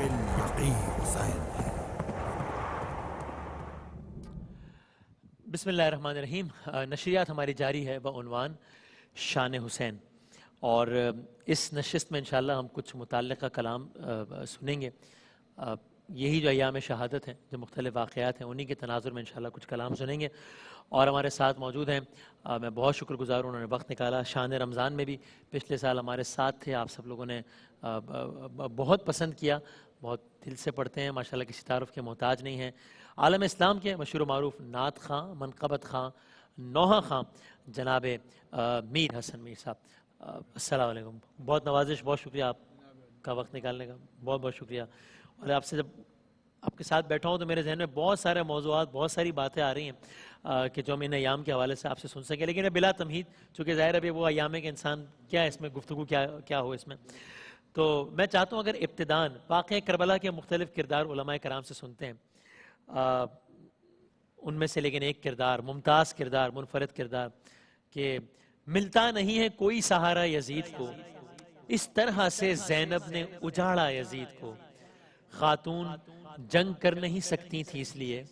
باليقين حسین ہے۔ بسم اللہ الرحمن الرحیم۔ نشریات ہماری جاری ہے بعنوان شان حسین، اور اس نشست میں انشاءاللہ ہم کچھ متعلقہ کلام سنیں گے۔ یہی جو ایام شہادت ہیں، جو مختلف واقعات ہیں، انہی کے تناظر میں انشاءاللہ کچھ کلام سنیں گے۔ اور ہمارے ساتھ موجود ہیں، میں بہت شکر گزار ہوں، انہوں نے وقت نکالا۔ شان رمضان میں بھی پچھلے سال ہمارے ساتھ تھے، آپ سب لوگوں نے بہت پسند کیا، بہت دل سے پڑھتے ہیں، ماشاءاللہ کسی تعارف کے محتاج نہیں ہیں۔ عالم اسلام کے مشہور و معروف نعت خاں، منقبت خاں، نوحہ خاں، جناب میر حسن میر صاحب، السلام علیکم۔ بہت نوازش، بہت شکریہ آپ کا وقت نکالنے کا، بہت بہت شکریہ۔ اور آپ سے جب آپ کے ساتھ بیٹھا ہوں تو میرے ذہن میں بہت سارے موضوعات، بہت ساری باتیں آ رہی ہیں کہ جو ہم ان ایام کے حوالے سے آپ سے سن سکیں، لیکن بلا تمہید، چونکہ ظاہر ہے وہ ایام ہے کہ انسان کیا اس میں گفتگو کیا ہو اس میں۔ تو میں چاہتا ہوں اگر ابتداً واقعہ کربلا کے مختلف کردار علماء کرام سے سنتے ہیں، ان میں سے لیکن ایک کردار، ممتاز کردار، منفرد کردار، کہ ملتا نہیں ہے کوئی سہارا یزید کو، اس طرح سے زینب نے اجاڑا یزید کو، خاتون جنگ کر نہیں سکتی تھی اس لیے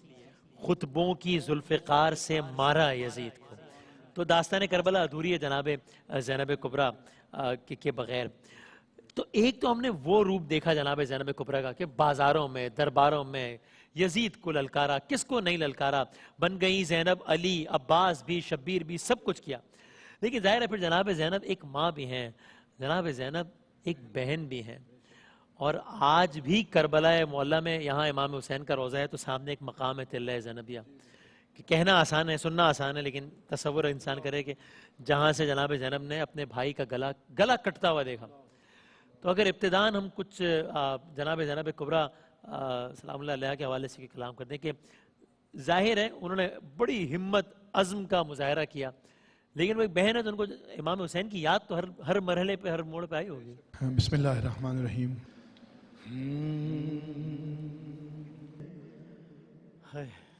خطبوں کی ذوالفقار سے مارا یزید کو۔ تو داستان کربلا ادھوری ہے جناب زینب کبریٰ کے بغیر۔ تو ایک تو ہم نے وہ روپ دیکھا جناب زینب کبریٰ کا کہ بازاروں میں، درباروں میں یزید کو للکارا، کس کو نہیں للکارا، بن گئی زینب علی، عباس بھی، شبیر بھی، سب کچھ کیا۔ لیکن ظاہر ہے پھر جناب زینب ایک ماں بھی ہیں، جناب زینب ایک بہن بھی ہیں۔ اور آج بھی کربلا معلیٰ میں یہاں امام حسین کا روضہ ہے تو سامنے ایک مقام ہے تلہ زینبیہ، کہ کہنا آسان ہے، سننا آسان ہے، لیکن تصور انسان کرے کہ جہاں سے جناب زینب نے اپنے بھائی کا گلا کٹتا ہوا دیکھا۔ تو اگر ابتداً ہم کچھ جناب زینب کبریٰ سلام اللہ علیہ کے حوالے سے کلام کر دیں کہ ظاہر ہے انہوں نے بڑی ہمت عزم کا مظاہرہ کیا، لیکن وہ ایک بہن ہے تو ان کو امام حسین کی یاد تو ہر مرحلے پہ، ہر موڑ پہ آئی ہوگی۔ بسم اللہ الرحمن الرحیم۔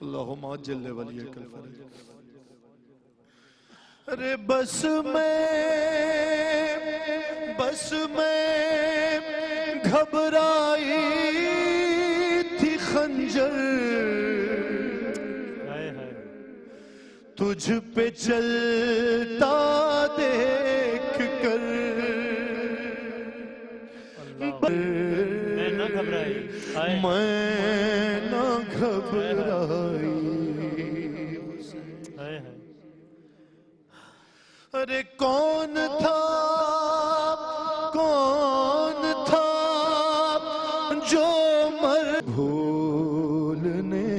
اللہم عجل ولیک الفرج۔ ارے بس میں گھبرائی تھی خنجر تجھ پہ چلتا دیکھ کر، میں نہ گھبرائی۔ ارے کون تھا جو مر بھولنے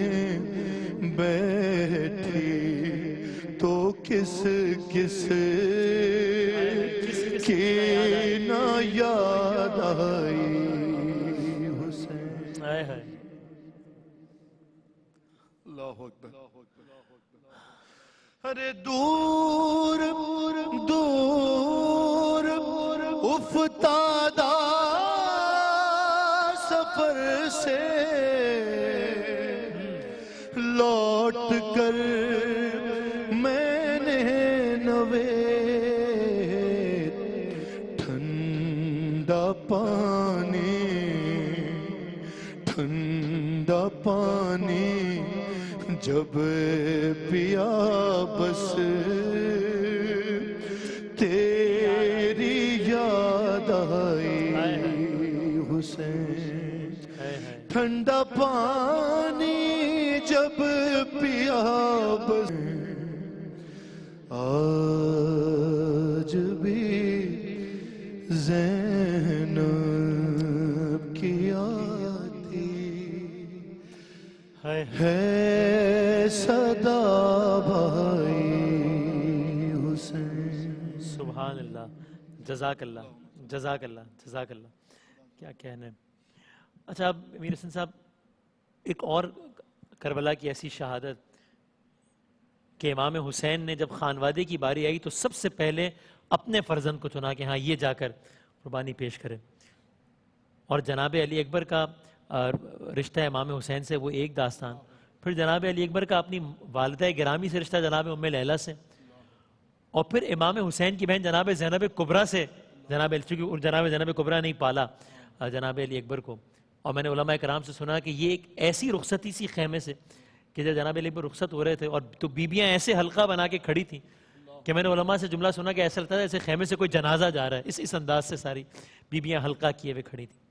بیٹھی تو کس کی نہ یاد آئی حسین۔ اللہ اکبر۔ ارے دور افتادہ سفر سے لوٹ کر میں نے نوے ٹھنڈا پانی جب پیا بس تیری یاد آئی حسین۔ ٹھنڈا پانی جب پیا بس آج بھی زینب کی آتی ہے صدا بھائی حسین۔ سبحان اللہ، جزاک اللہ، جزاک اللہ، جزاک اللہ، کیا کہنے۔ اچھا اب امیر حسن صاحب، ایک اور کربلا کی ایسی شہادت کہ امام حسین نے جب خانوادے کی باری آئی تو سب سے پہلے اپنے فرزند کو چنا کہ ہاں یہ جا کر قربانی پیش کرے، اور جناب علی اکبر کا رشتہ امام حسین سے وہ ایک داستان، پھر جناب علی اکبر کا اپنی والدہ گرامی سے رشتہ جناب ام لیلہ سے، اور پھر امام حسین کی بہن جناب زینب کبریٰ سے، جناب زینب کبریٰ نہیں پالا جناب علی اکبر کو، اور میں نے علماء کرام سے سنا کہ یہ ایک ایسی رخصتی سی خیمے سے کہ جب جناب علی پر رخصت ہو رہے تھے اور تو بیبیاں ایسے حلقہ بنا کے کھڑی تھیں کہ میں نے علماء سے جملہ سنا کہ ایسا لگتا تھا ایسے خیمے سے کوئی جنازہ جا رہا ہے، اس انداز سے ساری بیبیاں حلقہ کیے ہوئے کھڑی تھیں.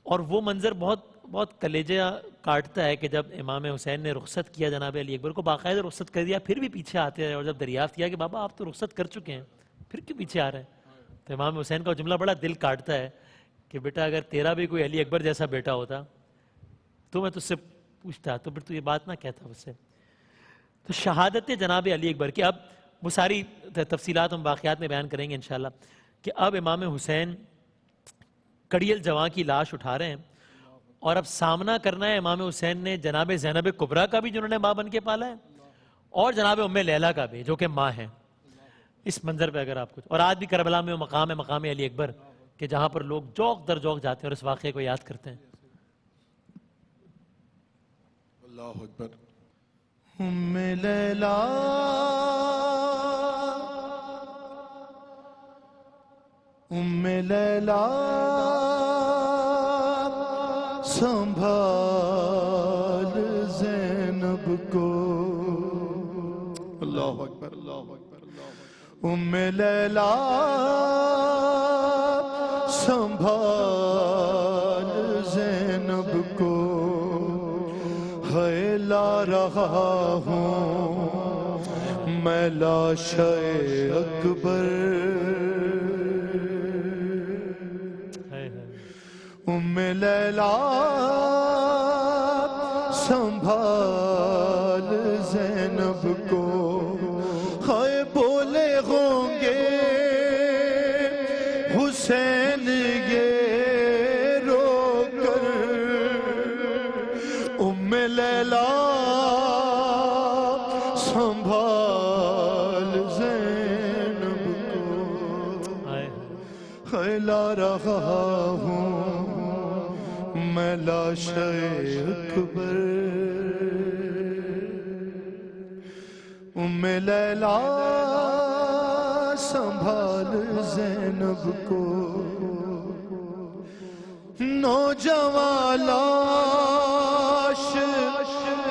اور وہ منظر بہت بہت کلیجہ کاٹتا ہے کہ جب امام حسین نے رخصت کیا جناب علی اکبر کو، باقاعدہ رخصت کر دیا، پھر بھی پیچھے آتے رہے، اور جب دریافت کیا کہ بابا آپ تو رخصت کر چکے ہیں پھر کیوں پیچھے آ رہے ہیں، تو امام حسین کا جملہ بڑا دل کاٹتا ہے کہ بیٹا اگر تیرا بھی کوئی علی اکبر جیسا بیٹا ہوتا تو میں تجھ سے پوچھتا، تو پھر تو یہ بات نہ کہتا مجھ سے. تو شہادت جناب علی اکبر کی، اب وہ ساری تفصیلات ہم واقعات میں بیان کریں گے انشاءاللہ، کہ اب امام حسین کڑیل جواں کی لاش اٹھا رہے ہیں اور اب سامنا کرنا ہے امام حسین نے جناب زینب کبریٰ کا بھی جنہوں نے ماں بن کے پالا ہے، اور جناب ام لیلہ کا بھی جو کہ ماں ہے. اس منظر پہ اگر آپ کچھ، اور آج بھی کربلا میں وہ مقام ہے، مقام علی اکبر، کہ جہاں پر لوگ جوق در جوق جاتے ہیں اور اس واقعے کو یاد کرتے ہیں. اللہ اکبر. ام لیلہ ام لیلہ سنبھال زینب کو. اللہ اکبر اللہ اکبر. ام لیلہ سنبھال زینب کو، ہے لا رہا ہوں میں لاش اکبر. ام لیلہ سنبھال زینب کو، ہائے بولے ہوں گے حسین یہ رو کر. ام لیلہ سنبھال زینب کو، ہے لا رہا ہوں میں لاش اکبر. ام لیلہ سنبھال زینب کو، نوجوان لاش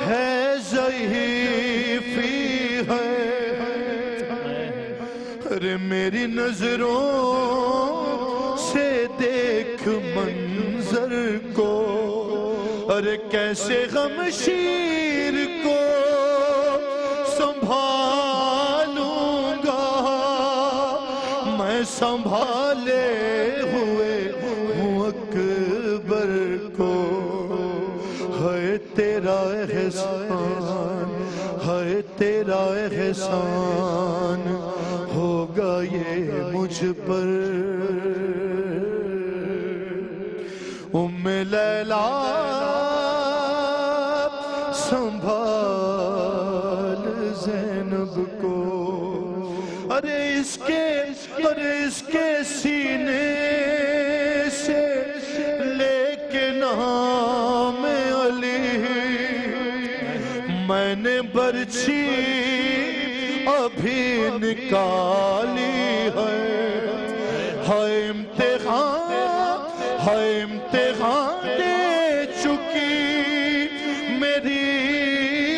ہے ضعیفی ہے، ارے میری نظروں سے دیکھ منظر کو، ارے کیسے غمشیر کو سنبھالوں گا میں، سنبھالے ہوئے ہوں اکبر کو. ہے تیرا احسان، ہے تیرا احسان ہوگا یہ مجھ پر. ام لیلہ سنبھال زینب کو، ارے اس کے سینے سے لے کے نام علی میں نے برچھی ابھی نکالی ہے امتحان، ہے امتحان دے چکی میری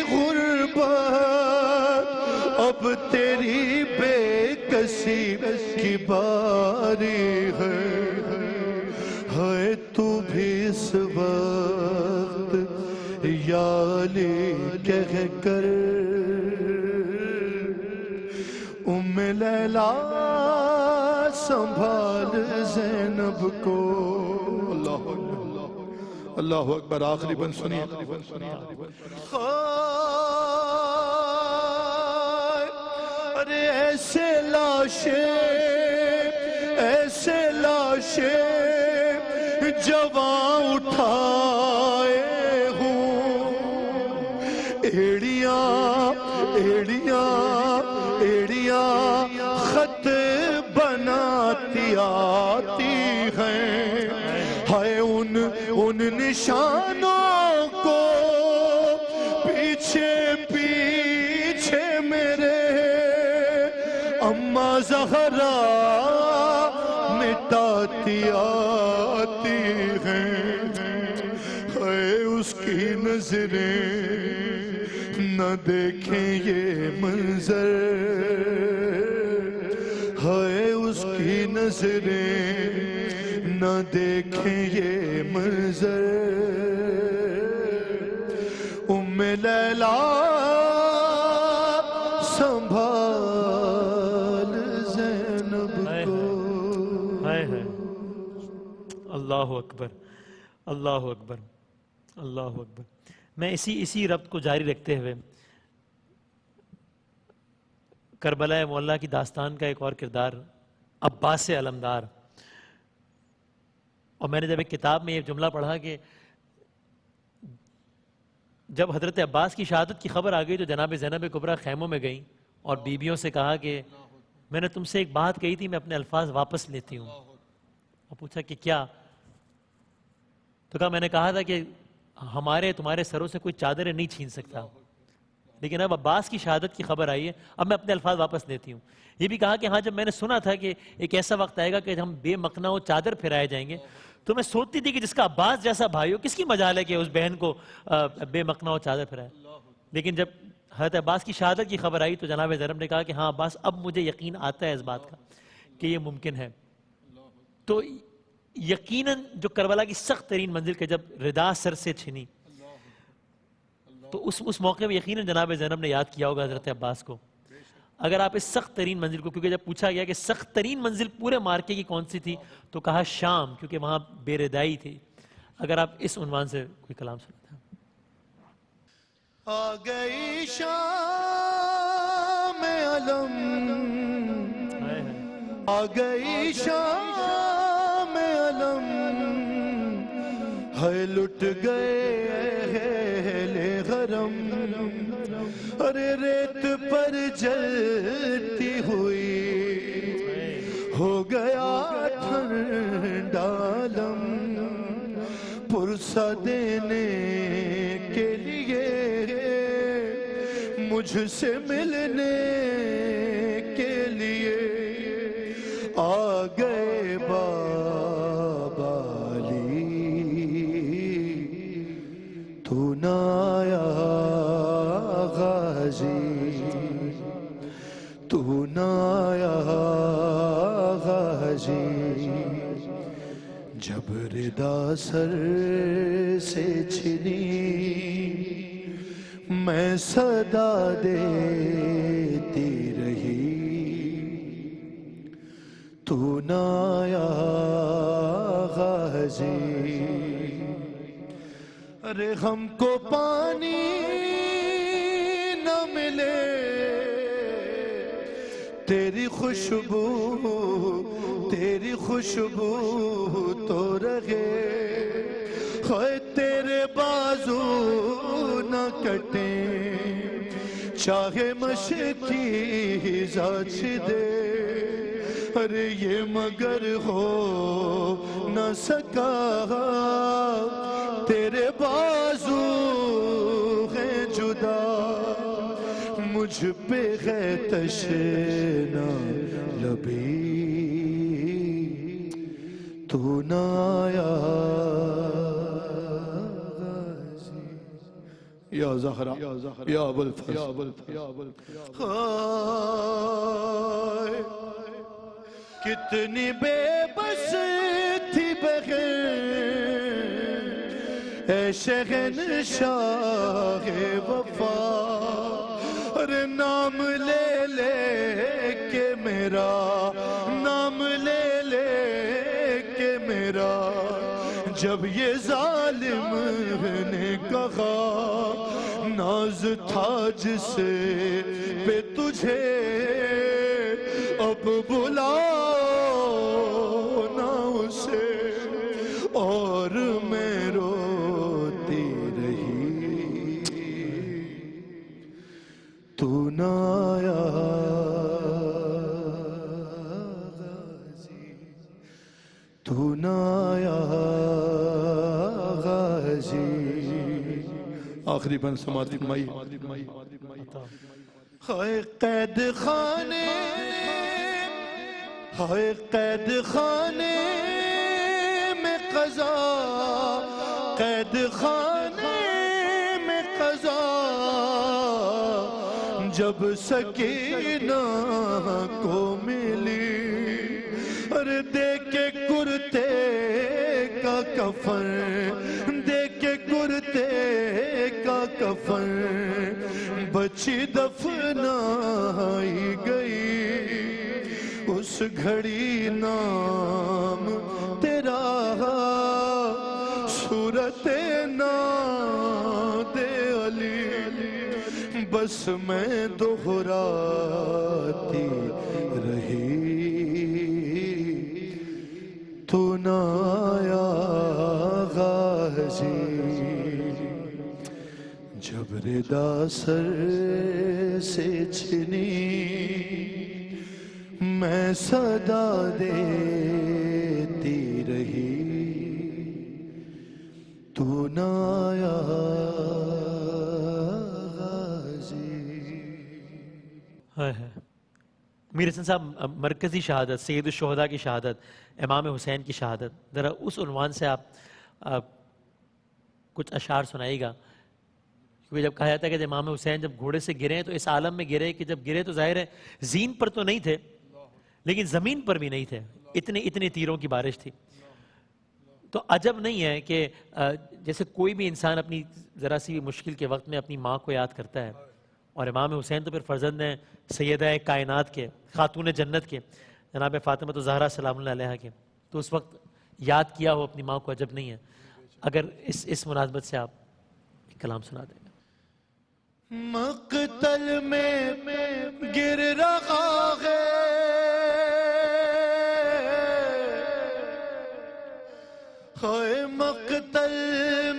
غربت، اب تیری بے کسی کی باری ہے تو بھی اس وقت یا علی کہہ کر. ام لیلہ سنبھال زینب کو. اللہ اکبر اللہ اکبر. آخری بند سنیے. ارے ایسے لاشیں جوان اٹھائے ہوں، ایڑیاں خط بناتی آتی ہیں، ہائے ان نشانوں کو پیچھے پیچھے میرے اماں زہرا مٹاتی آتی آتی ہیں، ہے اس کی نظریں نہ دیکھیں یہ منظر، ہے اس کی نظریں نہ دیکھیں یہ منظر، ام لیلا سنبھال زینب کو۔ ہائے ہائے، اللہ اکبر، اللہ اکبر، اللہ اکبر۔ میں اسی ربط کو جاری رکھتے ہوئے کربلا معلیٰ کی داستان کا ایک اور کردار عباس علمدار، اور میں نے جب ایک کتاب میں یہ جملہ پڑھا کہ جب حضرت عباس کی شہادت کی خبر آ گئی تو جناب زینب کبریٰ خیموں میں گئیں اور بیویوں سے کہا کہ میں نے تم سے ایک بات کہی تھی، میں اپنے الفاظ واپس لیتی ہوں۔ اور پوچھا کہ کیا؟ تو کہا میں نے کہا تھا کہ ہمارے تمہارے سروں سے کوئی چادریں نہیں چھین سکتا، لیکن اب عباس کی شہادت کی خبر آئی ہے، اب میں اپنے الفاظ واپس لیتی ہوں۔ یہ بھی کہا کہ ہاں جب میں نے سنا تھا کہ ایک ایسا وقت آئے گا کہ ہم بے مقنع و چادر پھرائے جائیں گے، تو میں سوچتی تھی کہ جس کا عباس جیسا بھائی ہو، کس کی مجال ہے کہ اس بہن کو بے مقنع و چادر پھرائے۔ لیکن جب حضرت عباس کی شہادت کی خبر آئی تو جناب زینب نے کہا کہ ہاں عباس، اب مجھے یقین آتا ہے اس بات کا کہ یہ ممکن ہے۔ تو یقیناً جو کربلا کی سخت ترین منزل کے جب ردا سر سے چھنی، تو اس موقع میں یقیناً جناب زینب نے یاد کیا ہوگا حضرت عباس کو۔ اگر آپ اس سخت ترین منزل کو، کیونکہ جب پوچھا گیا کہ سخت ترین منزل پورے مارکے کی کون سی تھی، تو کہا شام، کیونکہ وہاں بے ردائی تھی۔ اگر آپ اس عنوان سے کوئی کلام سنتے ہیں۔ آ گئی شام علم، آ گئی شام علم، ہے لٹ گئے اہل حرم، ارے ریت پر جلتی ہوئی ہو گیا ٹھنڈا عالم، پرسہ دینے کے لیے مجھ سے ملنے کے لیے آ گئے بابا علی، تو نہ آیا غازی، تو نہ آیا غازی، جب ردا سر سے چھنی میں صدا دیتی رہی، تو نہ آیا غازی، ارے ہم کو پانی نہ ملے تیری خوشبو، تیری خوشبو تو رہے، ہائے تیرے بازو نہ کٹیں چاہے مشکی زاچ دے، ارے یہ مگر ہو نہ سکا تیرے بازو ہیں جدا، مجھ پہ ہے تشنا لبی، تو نہ آیا غازی، یا زہرا یا ابو الفضل، ہائے کتنی بے بس تھی بغیر اے شہنشاہ وفا، ارے نام لے لے کے میرا، نام لے لے کے میرا، جب یہ ظالم نے کہا ناز تھا جس پہ تجھے اب بلاؤ نہ اسے، اور میں روتی رہی، تو نہ آیا غازی، تو نہ آیا غازی۔ آخری بند سماعت فرمائی۔ ہائے قید خانے، ہائے قید خانے قضا قید خانے میں قضا جب سکینہ کو ملی ارے دیکھ کے کرتے کا کفن دیکھ کے کرتے کا کفن بچی دفنائی گئی اس گھڑی نام تیرا صورت نام دے علی بس میں دہراتی رہی تو نہ آیا غازی جب ردا سر سے چھنی میں صدا دیتی رہی تو نہ آیا غازی. میر حسن صاحب مرکزی شہادت سید الشہداء کی شہادت امام حسین کی شہادت ذرا اس عنوان سے آپ کچھ اشعار سنائیے گا کیونکہ جب کہا جاتا ہے کہ امام حسین جب گھوڑے سے گرے تو اس عالم میں گرے کہ جب گرے تو ظاہر ہے زین پر تو نہیں تھے لیکن زمین پر بھی نہیں تھے اتنے تیروں کی بارش تھی. تو عجب نہیں ہے کہ جیسے کوئی بھی انسان اپنی ذرا سی مشکل کے وقت میں اپنی ماں کو یاد کرتا ہے اور امام حسین تو پھر فرزند ہیں سیدہ کائنات کے خاتون جنت کے جناب فاطمہ الزہرا سلام اللہ علیہا کے تو اس وقت یاد کیا ہو اپنی ماں کو عجب نہیں ہے. اگر اس مناسبت سے آپ ایک کلام سنا دیں گے. مقتل میں گر رہا ہے ہائے مقتل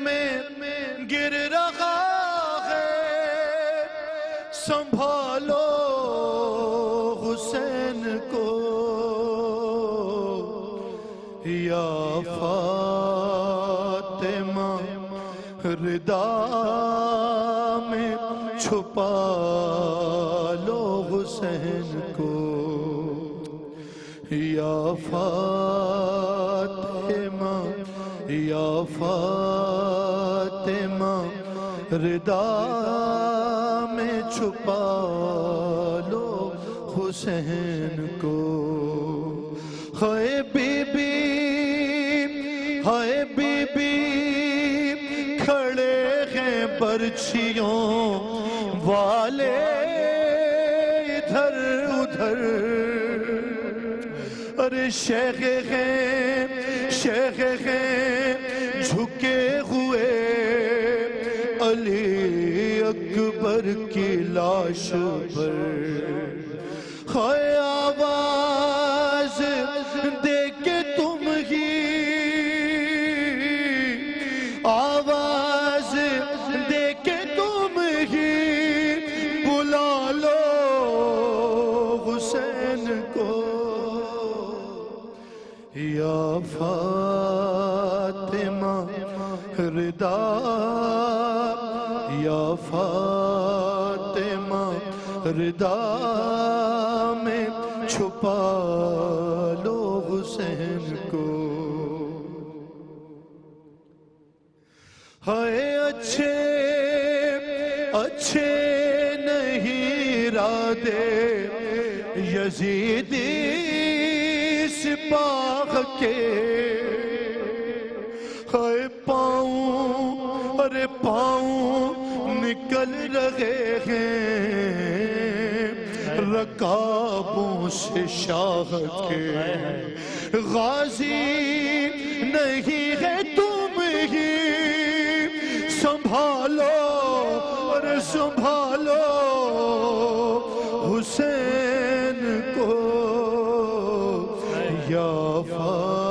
میں گر رہا ہے سنبھالو حسین کو یا فاطمہ ردا میں چھپا لو حسین کو یا فاطمہ ردا میں چھپا لو حسین کو. ہائے بی بی کھڑے ہیں برچھیوں والے ادھر ادھر ارے شیخ ہیں جھکے ہوئے علی اکبر کی لاش پر ہائے آواز دے کے تم ہی آواز دے کے تم ہی بلا لو حسین کو یا فاطمہ ردا یا فاطمہ ردا میں چھپا لو حسین کو. ہائے اچھے نہیں ارادے یزیدی سپاہ کے ہائے پاؤں نکل رہے ہیں رکابوں سے شاہ کے غازی نہیں ہے تم ہی سنبھالو حسین کو یا فاطمہ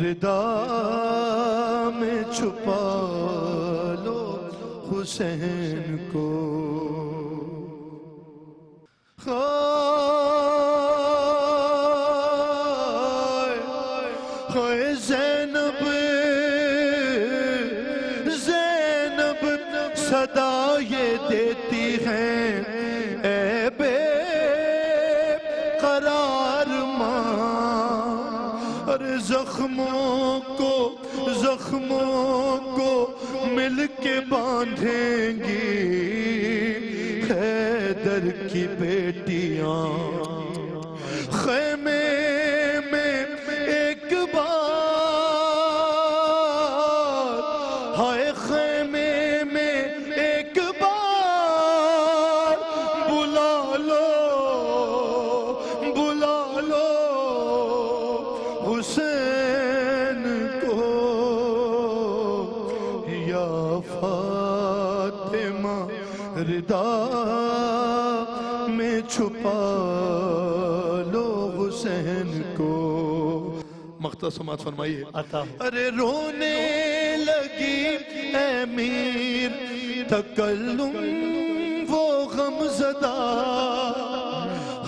ردا میں چھپا لو حسین کو. زینب صدا یہ دیتی ہیں اے بے قرار ماں ارے زخموں کو مل کے باندھیں گی حیدر کی بیٹیاں خیمے میں ایک بار ہائے خیمے میں ایک بار بلا لو حسین کو یا فاطمہ ردا میں چھپا لو حسین کو مقطع سماعت فرمائیے ارے رونے لگی اے میر تکلم وہ غم زدہ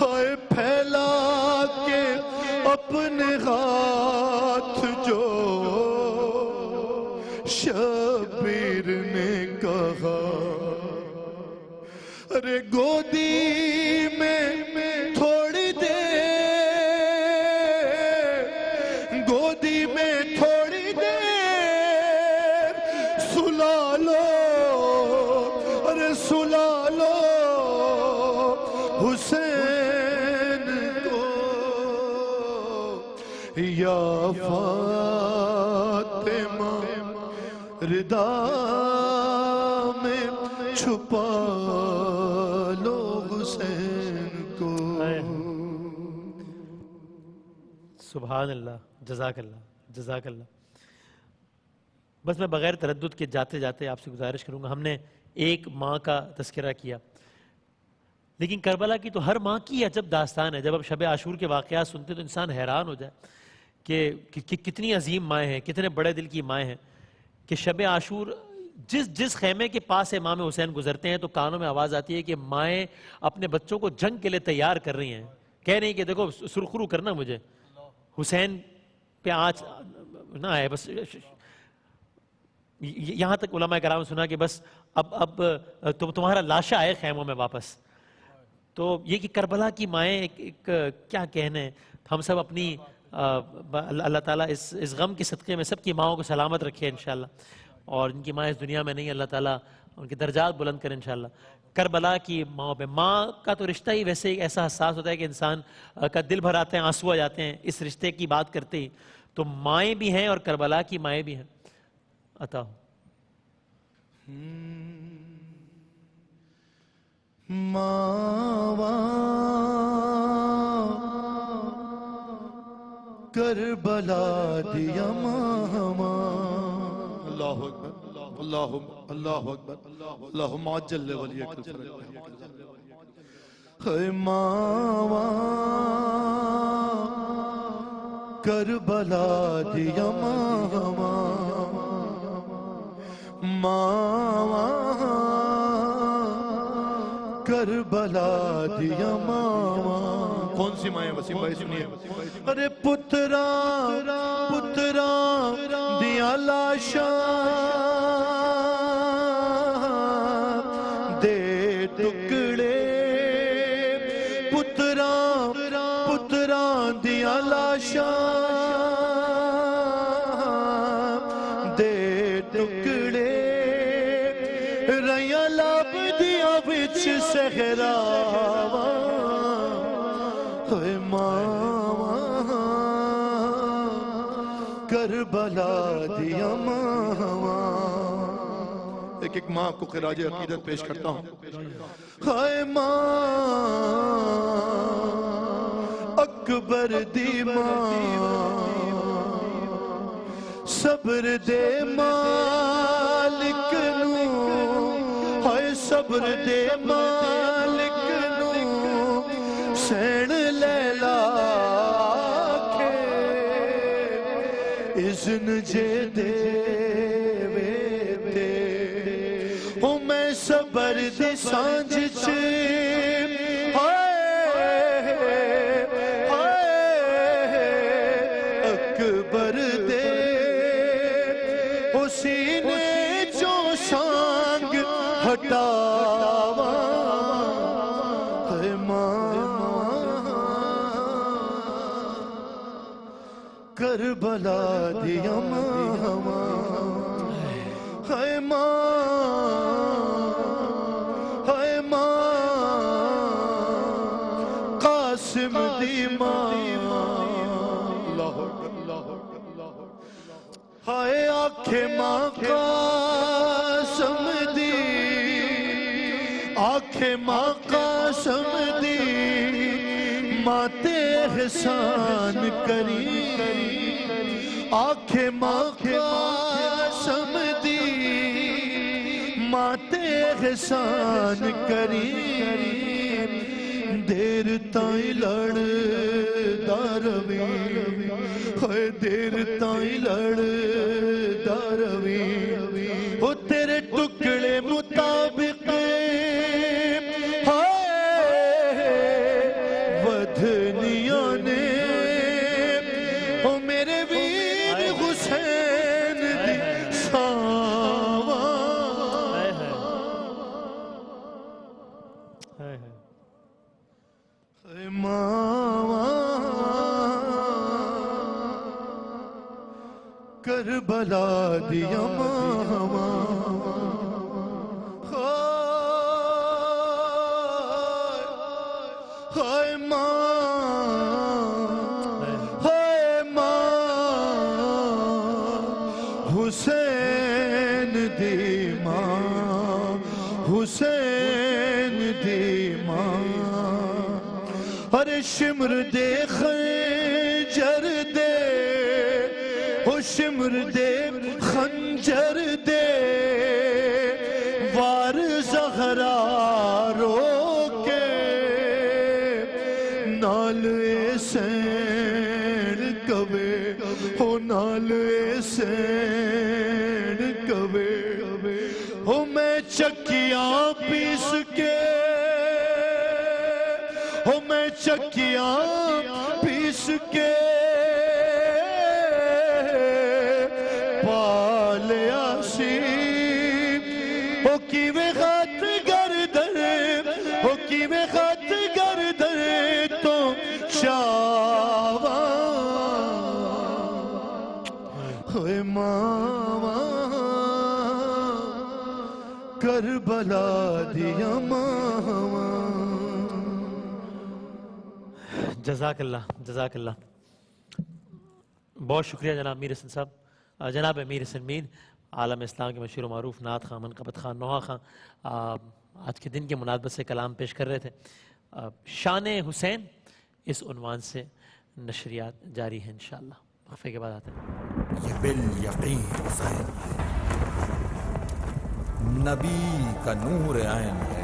ہائے پھیلا کے اپنے ہاتھ جو شبیر نے کہا ارے گودی میں تھوڑی دیر سلا لو ارے سلا لو حسین کو یا فاطمہ ردا میں چھپا لو حسین کو سبحان اللہ جزاک اللہ جزاک اللہ بس میں بغیر تردد کے جاتے جاتے آپ سے گزارش کروں گا ہم نے ایک ماں کا تذکرہ کیا لیکن کربلا کی تو ہر ماں کی عجب داستان ہے جب اب شب عاشور کے واقعات سنتے تو انسان حیران ہو جائے کہ کتنی عظیم مائیں ہیں کتنے بڑے دل کی مائیں ہیں کہ شب عاشور جس خیمے کے پاس امام حسین گزرتے ہیں تو کانوں میں آواز آتی ہے کہ مائیں اپنے بچوں کو جنگ کے لیے تیار کر رہی ہیں کہہ رہی ہیں کہ دیکھو سرخرو کرنا مجھے حسین پہ آج نہ آئے بس یہاں تک علماء کرام نے سنا کہ بس اب تمہارا لاشا آئے خیموں میں واپس تو یہ کہ کربلا کی مائیں ایک کیا کہنے ہم سب اپنی اللہ تعالیٰ اس غم کے صدقے میں سب کی ماؤں کو سلامت رکھے انشاءاللہ اور ان کی ماں اس دنیا میں نہیں اللہ تعالیٰ ان کے درجات بلند کرے انشاءاللہ کربلا کی ماں پہ ماں کا تو رشتہ ہی ویسے ایسا حساس ہوتا ہے کہ انسان کا دل بھر آتے ہیں آنسو آ جاتے ہیں اس رشتے کی بات کرتے ہی تو مائیں بھی ہیں اور کربلا کی مائیں بھی ہیں عطا ہو ماواں کربلا دیا ماواں اللہ اکبر اللہ اکبر اللہم عجل ولیک الفرج ہے ماواں کربلا دیا ماواں کربلا دیا ماواں کون سی مائیں وسیم بھائی سنیے ارے پترا دیا لاشاں دے ٹکڑے پترا دیا لاشاں دے ٹکڑے ریاں لاب دیا وچ صحراواں ہوئے ماواں کربلا دیا ماواں ایک ماں کو خراج عقیدت پیش کرتا ہوں ہائے ماں اکبر دی ماں صبر دے مالک نو ہائے صبر دے مالک نو سین لیلا کے اذن جے دے میں صبر دی سانجھ چھے اکبر دے سینے جو سانگ ہٹاواں ہے ماں کربلا دی اماں ہائے ماں ہائے ماں قاسم دی ماں ہائے آنکھیں ماں قاسم دی آنکھیں ماں قاسم دی ماں تے احسان کری آنکھیں ماں قاسم دی ماں تے احسان کری دیر تائیں لڑ داروی ہوئے دیر تائیں لڑ داروی وہ تیرے ٹکڑے مطابق ودھنیاں نے وہ میرے ویر حسین دی ساواں اے ماواں کربلا دی ماواں ہائے ماں ہائے ماں حسین دی ماں حسین دی ماں ارے شمر دے خنجر دے او شمر دے خنجر دے وار زہرا رو کے نال سین کبے او نال سین کبے او میں چکیاں پیس کے او میں چکیاں پیس کے پالیا سی او کیویں خط گردن او کیویں خط گردن تو شاواں ہوئے ماواں کربلا دی ماواں جزاک اللہ جزاک اللہ بہت شکریہ جناب میر حسن صاحب جناب امیر حسن میر عالم اسلام کے مشہور و معروف نعت خواں منقبت خواں نوحہ خواں آج کے دن کے مناسبت سے کلام پیش کر رہے تھے شان حسین اس عنوان سے نشریات جاری ہیں انشاءاللہ وقفے کے بعد آتے ہیں یہ بالیقین حسین ہے نبی کا نور عین ہے